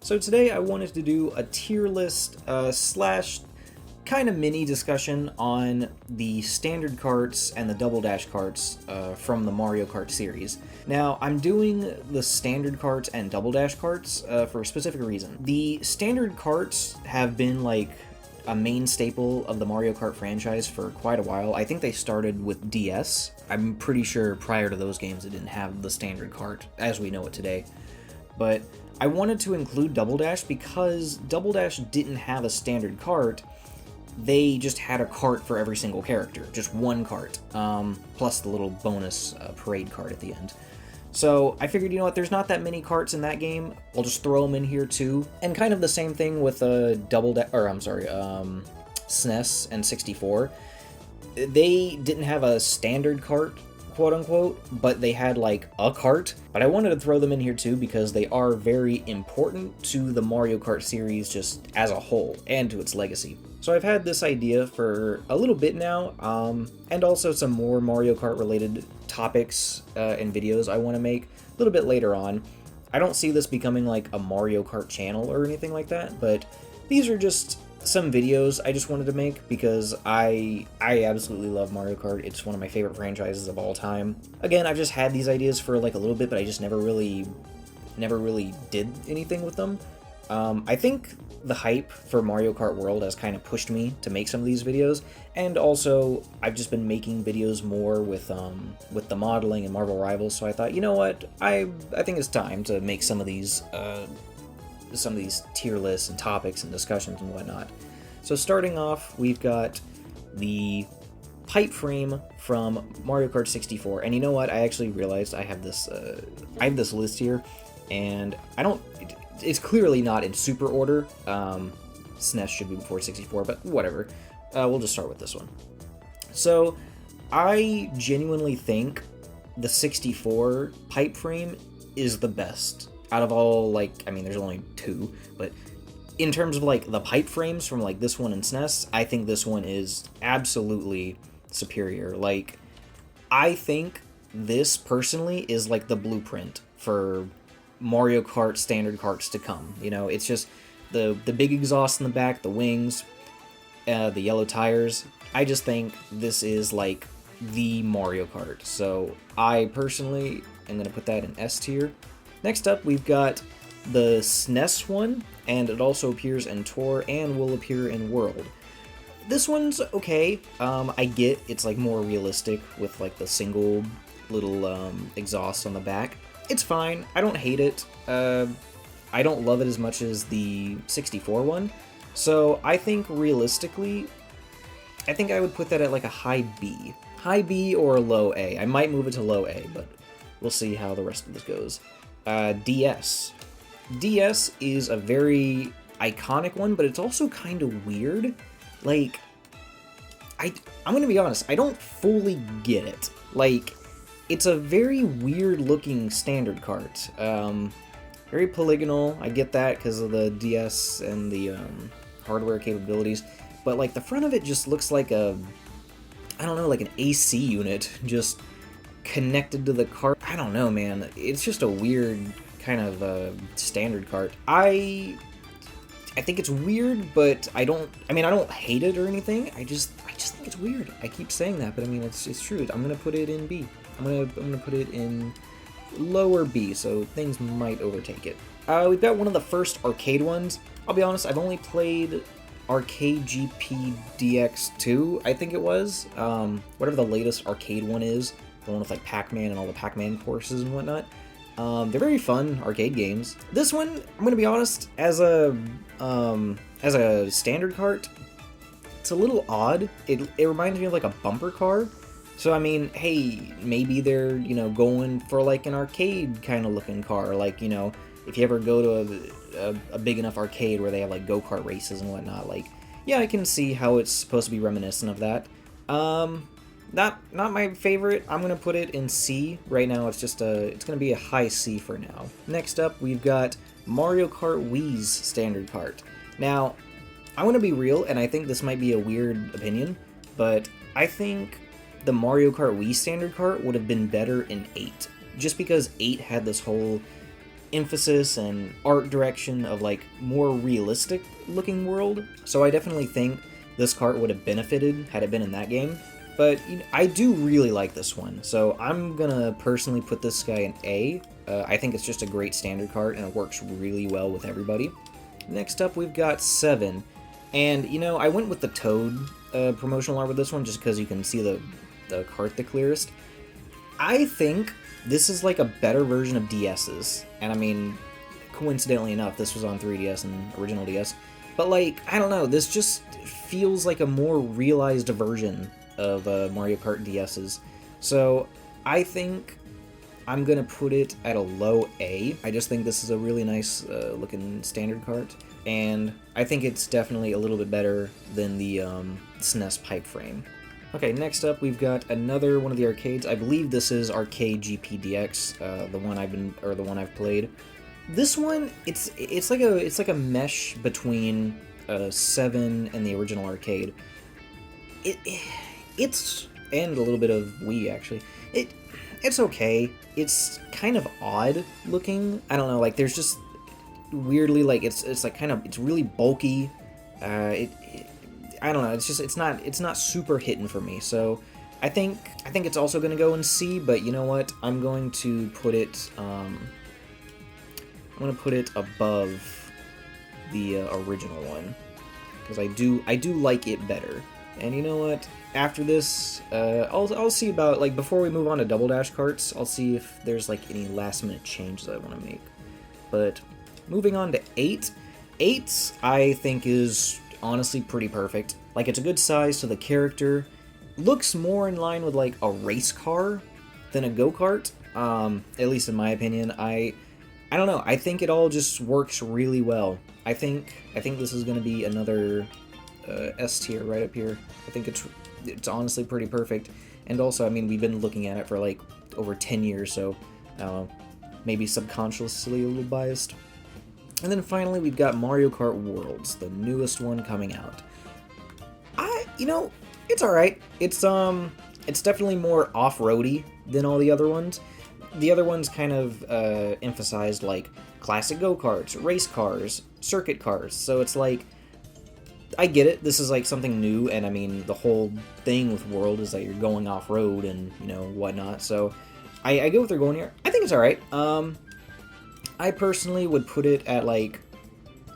So today I wanted to do a tier list slash kind of mini discussion on the standard carts and the double dash carts from the Mario Kart series. Now, I'm doing the standard carts and double dash carts for a specific reason. The standard carts have been like a main staple of the Mario Kart franchise for quite a while. I think they started with DS. I'm pretty sure prior to those games it didn't have the standard cart as we know it today. But I wanted to include Double Dash because Double Dash didn't have a standard cart. They just had a cart for every single character, just one cart, plus the little bonus parade cart at the end. So I figured, you know what, there's not that many carts in that game. I'll just throw them in here too. And kind of the same thing with SNES and 64. They didn't have a standard cart, quote unquote, but they had like a cart. But I wanted to throw them in here too because they are very important to the Mario Kart series just as a whole and to its legacy. So I've had this idea for a little bit now, and also some more Mario Kart related topics and videos I want to make a little bit later on. I don't see this becoming like a Mario Kart channel or anything like that, but these are just some videos I just wanted to make because I absolutely love Mario Kart. It's one of my favorite franchises of all time. Again, I've just had these ideas for like a little bit, but I just never really did anything with them. I think the hype for Mario Kart World has kind of pushed me to make some of these videos, and also I've just been making videos more with the modeling and Marvel Rivals, so I thought, you know what, I think it's time to make some of these tier lists and topics and discussions and whatnot. So starting off, we've got the pipe frame from Mario Kart 64, and you know what, I actually realized I have this list here, and it's clearly not in super order. SNES should be before 64, but whatever. We'll just start with this one. So, I genuinely think the 64 pipe frame is the best out of all, there's only two, but in terms of, the pipe frames from, this one and SNES, I think this one is absolutely superior. I think this, personally, is, the blueprint for Mario Kart standard carts to come. You know, it's just the big exhaust in the back, the wings, the yellow tires. I just think this is the Mario Kart. So I personally am going to put that in S tier. Next up, we've got the SNES one, and it also appears in Tour and will appear in World. This one's okay. I get it's more realistic with the single little exhaust on the back. It's fine. I don't hate it. I don't love it as much as the 64 one. So I think realistically, I think I would put that at a high B. High B or a low A. I might move it to low A, but we'll see how the rest of this goes. DS. DS is a very iconic one, but it's also kind of weird. I'm gonna be honest, I don't fully get it. It's a very weird-looking standard cart. Very polygonal, I get that because of the DS and the hardware capabilities, but the front of it just looks like an AC unit just connected to the cart. I don't know, man. It's just a weird kind of standard cart. I think it's weird, but I don't hate it or anything. I just think it's weird. I keep saying that, but it's true. I'm gonna put it in B. I'm gonna put it in lower B, so things might overtake it. We've got one of the first arcade ones. I'll be honest, I've only played Arcade GP DX2, I think it was. Whatever the latest arcade one is, the one with Pac-Man and all the Pac-Man courses and whatnot. They're very fun arcade games. This one, I'm gonna be honest, as a standard cart, it's a little odd. It reminds me of a bumper car. So, hey, maybe they're, going for, an arcade kind of looking car. If you ever go to a big enough arcade where they have, go-kart races and whatnot, yeah, I can see how it's supposed to be reminiscent of that. Not my favorite. I'm going to put it in C. Right now, it's going to be a high C for now. Next up, we've got Mario Kart Wii's standard cart. Now, I want to be real, and I think this might be a weird opinion, but I think the Mario Kart Wii standard cart would have been better in 8. Just because 8 had this whole emphasis and art direction of like more realistic looking world. So I definitely think this cart would have benefited had it been in that game. But you know, I do really like this one, so I'm gonna personally put this guy an A. I think it's just a great standard cart and it works really well with everybody. Next up, we've got 7. And, you know, I went with the Toad promotional art with this one just because you can see the cart the clearest. I think this is like a better version of DS's. And I mean, coincidentally enough, this was on 3DS and original DS. But like, I don't know, this just feels like a more realized version of Mario Kart DS's. So I think I'm gonna put it at a low A. I just think this is a really nice looking standard cart, and I think it's definitely a little bit better than the SNES pipe frame. Okay, next up we've got another one of the arcades. I believe this is Arcade GPDX, the one I've played. This one, it's like a mesh between 7 and the original arcade. It's and a little bit of Wii actually. It's okay. It's kind of odd looking. I don't know, like there's just weirdly like it's like kind of it's really bulky. I don't know. It's not super hitting for me. So I think it's also going to go in C. But you know what? I'm going to put it above the original one because I do like it better. And you know what? After this, I'll see about, like, before we move on to Double Dash carts, I'll see if there's, like, any last-minute changes I want to make. But moving on to 8. 8, I think, is honestly pretty perfect. Like, it's a good size to the character. Looks more in line with, like, a race car than a go-kart, at least in my opinion. I don't know. I think it all just works really well. I think this is going to be another S tier right up here. I think it's honestly pretty perfect. And also, I mean, we've been looking at it for like over 10 years, so I don't know, maybe subconsciously a little biased. And then finally, we've got Mario Kart Worlds, the newest one coming out. You know, it's alright. It's definitely more off-roady than all the other ones. The other ones kind of emphasized like classic go-karts, race cars, circuit cars, so it's like, I get it, this is like something new, and I mean, the whole thing with World is that you're going off-road and, you know, whatnot, so I get what they're going here. I think it's alright. I personally would put it at, like,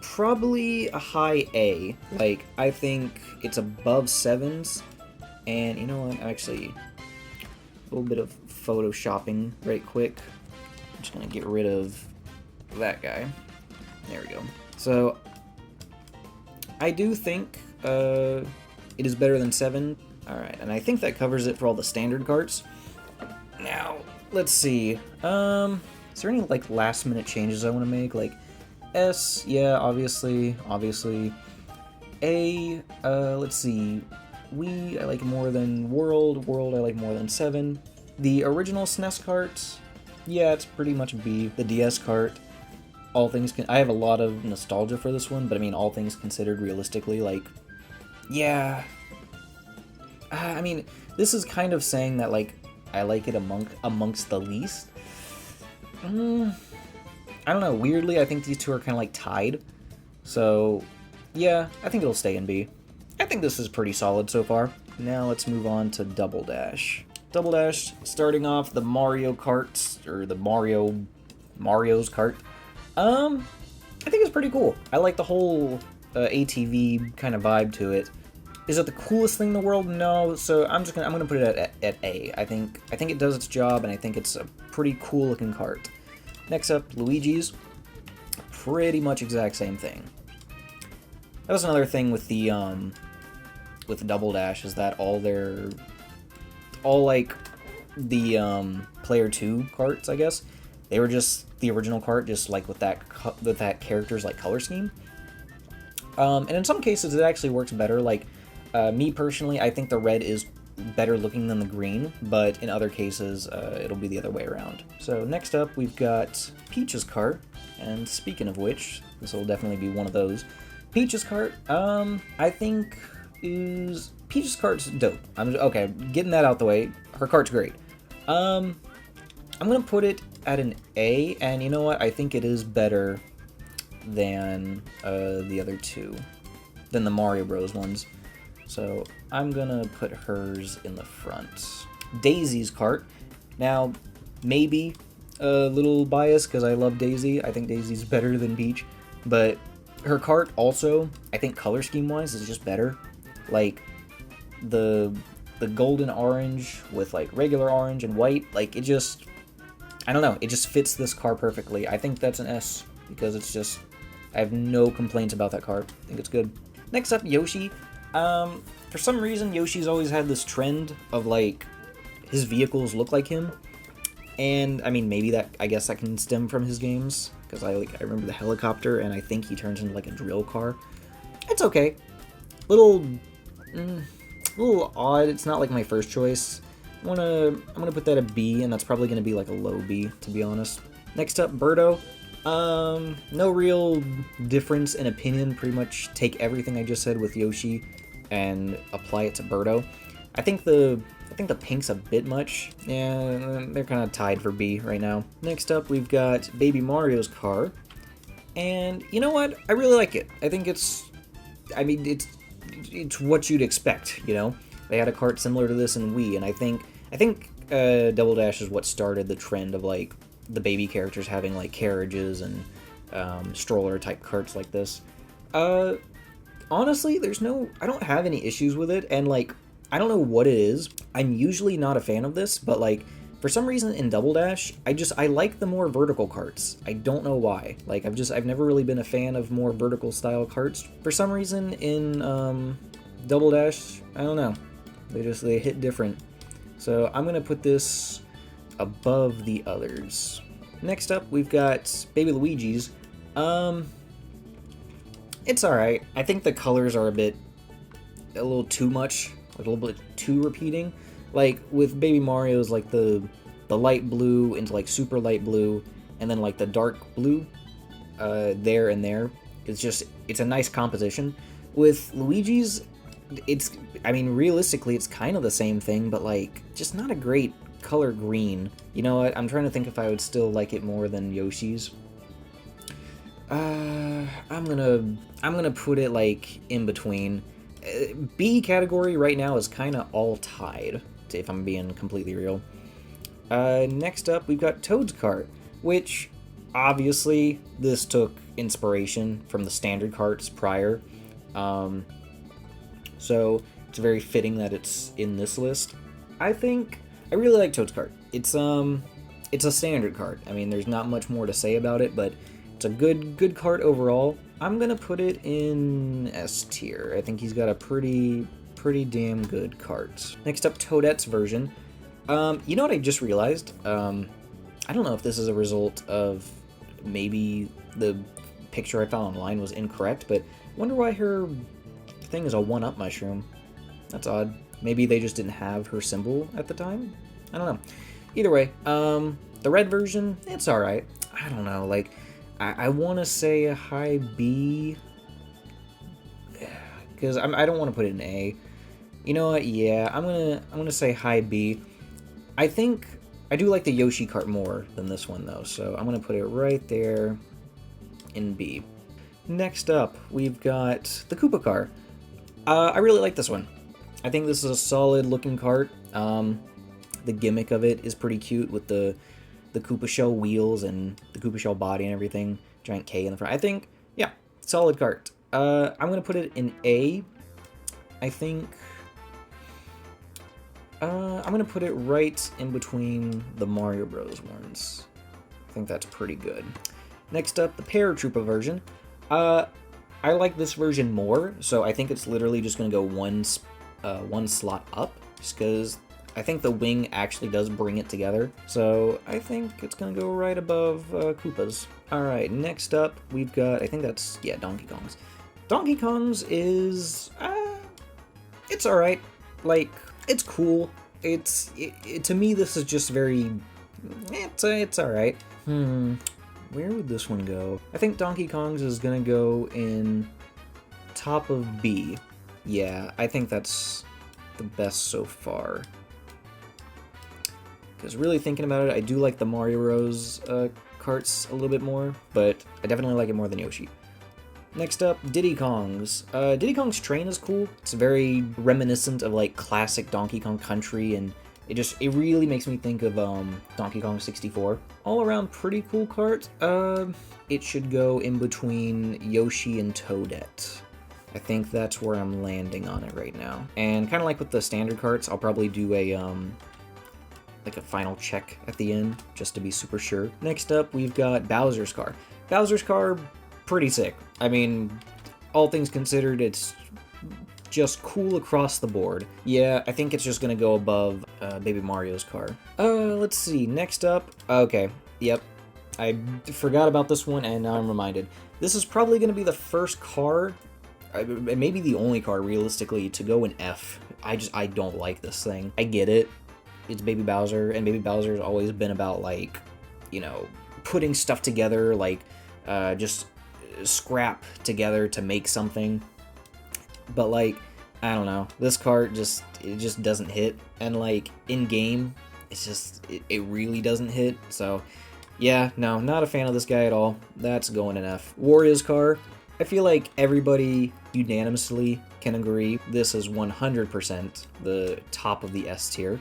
probably a high A. Like, I think it's above 7s, and you know what, actually, a little bit of photoshopping right quick. I'm just gonna get rid of that guy. There we go. So, I do think it is better than 7. Alright, and I think that covers it for all the standard carts. Now, let's see. Is there any, like, last-minute changes I want to make? Like, S, yeah, obviously. A, let's see. Wii, I like more than World. World, I like more than 7. The original SNES cart, yeah, it's pretty much B. The DS cart, all things I have a lot of nostalgia for this one, but I mean, all things considered realistically, like, yeah. I mean, this is kind of saying that, like, I like it amongst the least. I don't know, weirdly, I think these two are kind of, like, tied. So, yeah, I think it'll stay in B. I think this is pretty solid so far. Now let's move on to Double Dash. Double Dash, starting off the Mario Karts, or the Mario's Kart. I think it's pretty cool. I like the whole ATV kind of vibe to it. Is it the coolest thing in the world? No. So I'm gonna put it at A. I think it does its job, and I think it's a pretty cool looking cart. Next up, Luigi's. Pretty much exact same thing. That was another thing with the Double Dash, is that all like the player 2 carts, I guess, they were just the original cart, just like with that character's like color scheme. And in some cases it actually works better. Like me personally, I think the red is better looking than the green, but in other cases it'll be the other way around. So next up we've got Peach's cart, and speaking of which, this will definitely be one of those. Peach's cart, I think Peach's cart's dope. Okay, getting that out the way. Her cart's great. I'm gonna put it at an A, and you know what? I think it is better than the other two, than the Mario Bros. Ones. So I'm gonna put hers in the front. Daisy's cart. Now, maybe a little biased because I love Daisy. I think Daisy's better than Peach, but her cart also, I think color scheme wise, is just better. Like the golden orange with like regular orange and white, like it just, I don't know, it just fits this car perfectly. I think that's an S because it's just, I have no complaints about that car. I think it's good. Next up, Yoshi. For some reason, Yoshi's always had this trend of like his vehicles look like him, and I mean maybe that, I guess that can stem from his games because I remember the helicopter, and I think he turns into like a drill car. It's okay, little odd. It's not like my first choice. I'm gonna put that a B, and that's probably gonna be like a low B, to be honest. Next up, Birdo. No real difference in opinion. Pretty much take everything I just said with Yoshi and apply it to Birdo. I think the pink's a bit much. Yeah, they're kind of tied for B right now. Next up, we've got Baby Mario's car, and you know what? I really like it. I think it's what you'd expect. You know, they had a cart similar to this in Wii, and I think Double Dash is what started the trend of like the baby characters having like carriages and stroller type carts like this. Honestly, I don't have any issues with it, and like I don't know what it is. I'm usually not a fan of this, but like for some reason in Double Dash, I like the more vertical carts. I don't know why. Like I've never really been a fan of more vertical style carts. For some reason in Double Dash, I don't know. They hit different. So I'm gonna put this above the others. Next up, we've got Baby Luigi's. It's alright. I think the colors are a little too much, like a little bit too repeating. Like with Baby Mario's, like the light blue into like super light blue, and then like the dark blue there and there. It's a nice composition. With Luigi's, realistically, it's kind of the same thing, but like just not a great color green. You know what? I'm trying to think if I would still like it more than Yoshi's. I'm gonna put it like in between. B category right now is kind of all tied, if I'm being completely real. Next up, we've got Toad's cart, which obviously this took inspiration from the standard carts prior. So it's very fitting that it's in this list. I really like Toad's cart. It's a standard cart. I mean, there's not much more to say about it, but it's a good cart overall. I'm gonna put it in S tier. I think he's got a pretty damn good cart. Next up, Toadette's version. You know what I just realized? I don't know if this is a result of maybe the picture I found online was incorrect, but I wonder why her thing is a 1-up mushroom. That's odd. Maybe they just didn't have her symbol at the time? I don't know. Either way, the red version, it's alright. I don't know, like, I want to say a high B, because I don't want to put it in A. You know what? Yeah, I'm gonna say high B. I think I do like the Yoshi cart more than this one though, so I'm gonna put it right there in B. Next up, we've got the Koopa car. I really like this one. I think this is a solid looking cart. The gimmick of it is pretty cute with the Koopa shell wheels and the Koopa shell body and everything. Giant K in the front. I think, yeah, solid cart. I'm going to put it in A. I think I'm going to put it right in between the Mario Bros. Ones. I think that's pretty good. Next up, the Paratroopa version. I like this version more, so I think it's literally just going to go one slot up, just because I think the wing actually does bring it together, so I think it's going to go right above Koopa's. Alright, next up, we've got, I think that's, yeah, Donkey Kong's. Donkey Kong's is, it's alright. Like, it's cool. To me, this is just very, it's alright. Where would this one go? I think Donkey Kong's is going to go in top of B. Yeah, I think that's the best so far. Because really thinking about it, I do like the Mario Bros. Karts a little bit more, but I definitely like it more than Yoshi. Next up, Diddy Kong's. Diddy Kong's train is cool. It's very reminiscent of like classic Donkey Kong Country, and it really makes me think of Donkey Kong 64. All around pretty cool kart. It should go in between Yoshi and Toadette. I think that's where I'm landing on it right now. And kind of like with the standard karts, I'll probably do a like a final check at the end, just to be super sure. Next up, we've got Bowser's car. Bowser's car, pretty sick. I mean, all things considered, it's just cool across the board. Yeah, I think it's just gonna go above Baby Mario's car. Let's see, next up, okay, yep. I forgot about this one, and now I'm reminded. This is probably gonna be the first car, maybe the only car, realistically, to go in F. I don't like this thing. I get it. It's Baby Bowser, and Baby Bowser's always been about, like, you know, putting stuff together, like, just scrap together to make something. But, like, I don't know, this kart it just doesn't hit, and, like, in-game, it really doesn't hit, so, yeah, no, not a fan of this guy at all. That's going in F. Wario's car, I feel like everybody unanimously can agree this is 100% the top of the S tier.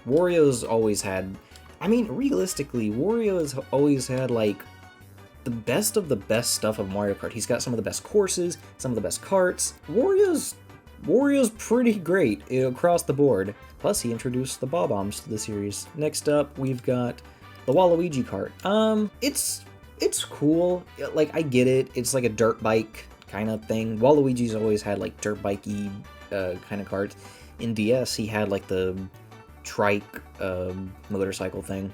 Wario's always had, I mean, realistically, Wario's always had, like, the best of the best stuff of Mario Kart. He's got some of the best courses, some of the best karts. Wario's pretty great across the board. Plus, he introduced the Bob-ombs to the series. Next up, we've got the Waluigi kart. It's cool. Like, I get it. It's like a dirt bike kind of thing. Waluigi's always had, like, dirt bikey kind of karts. In DS, he had, like, the trike motorcycle thing.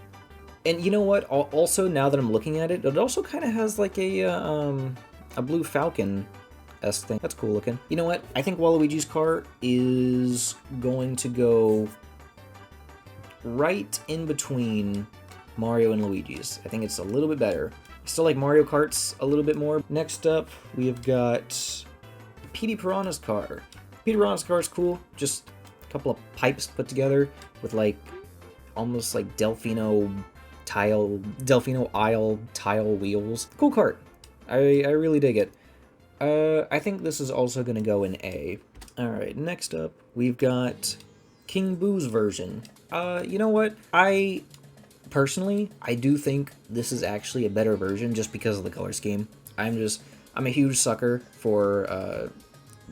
And you know what? Also, now that I'm looking at it, it also kind of has like a Blue Falcon-esque thing. That's cool looking. You know what? I think Waluigi's car is going to go right in between Mario and Luigi's. I think it's a little bit better. I still like Mario Kart's a little bit more. Next up, we have got Petey Piranha's car. Petey Piranha's car is cool. Just a couple of pipes put together with like almost like Delfino aisle tile wheels. Cool kart. I really dig it. I think this is also gonna go in A. Alright, next up we've got King Boo's version. You know what? Personally, I do think this is actually a better version just because of the color scheme. I'm a huge sucker for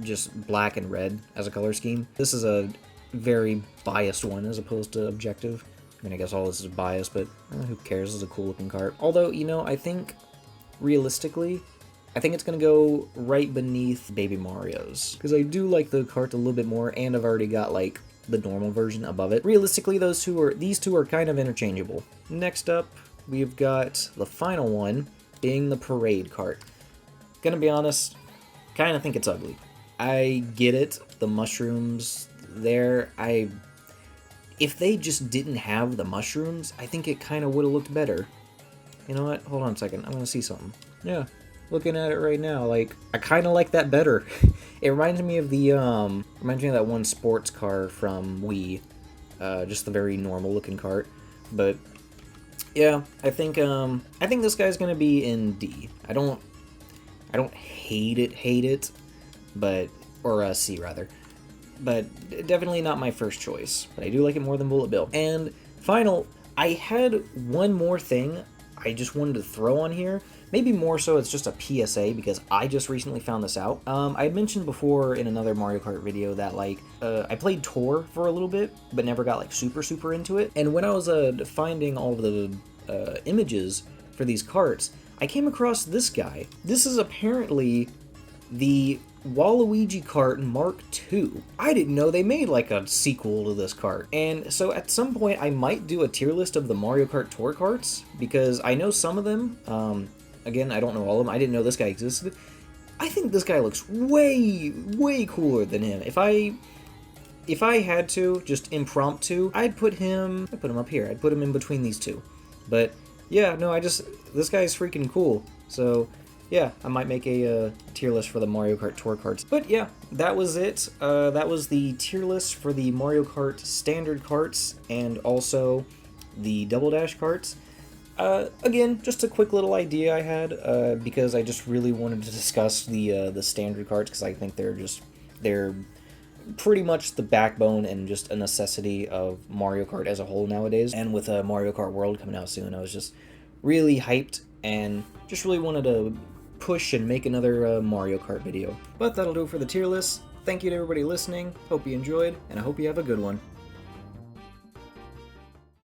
just black and red as a color scheme. This is a very biased one as opposed to objective. I mean, I guess all this is biased, but who cares? This is a cool looking kart. Although, you know, I think, realistically, I think it's going to go right beneath Baby Mario's. Because I do like the kart a little bit more, and I've already got, like, the normal version above it. Realistically, these two are kind of interchangeable. Next up, we've got the final one, being the Parade kart. Gonna be honest, kind of think it's ugly. I get it, the mushrooms there, if they just didn't have the mushrooms, I think it kind of would have looked better. You know what? Hold on a second. I want to see something. Yeah, looking at it right now, like, I kind of like that better. It reminds me of that one sports car from Wii. Just the very normal looking kart. But, yeah, I think this guy's gonna be in D. I don't hate it, but, or C rather. But definitely not my first choice. But I do like it more than Bullet Bill. And final, I had one more thing I just wanted to throw on here. Maybe more so it's just a PSA because I just recently found this out. I had mentioned before in another Mario Kart video that like I played Tour for a little bit, but never got like super into it. And when I was finding all of the images for these karts, I came across this guy. This is apparently the Waluigi Kart Mark II. I didn't know they made like a sequel to this kart. And so at some point I might do a tier list of the Mario Kart Tour karts because I know some of them. Again, I don't know all of them. I didn't know this guy existed. I think this guy looks way cooler than him. If I had to, just impromptu, I'd put him up here. I'd put him in between these two. But yeah, no, this guy's freaking cool. So yeah, I might make a tier list for the Mario Kart Tour carts. But yeah, that was it. That was the tier list for the Mario Kart standard carts and also the Double Dash carts. Again, just a quick little idea I had because I just really wanted to discuss the standard carts because I think they're pretty much the backbone and just a necessity of Mario Kart as a whole nowadays. And with Mario Kart World coming out soon, I was just really hyped and just really wanted to push and make another Mario Kart video. But that'll do it for the tier list. Thank you to everybody listening, hope you enjoyed, and I hope you have a good one.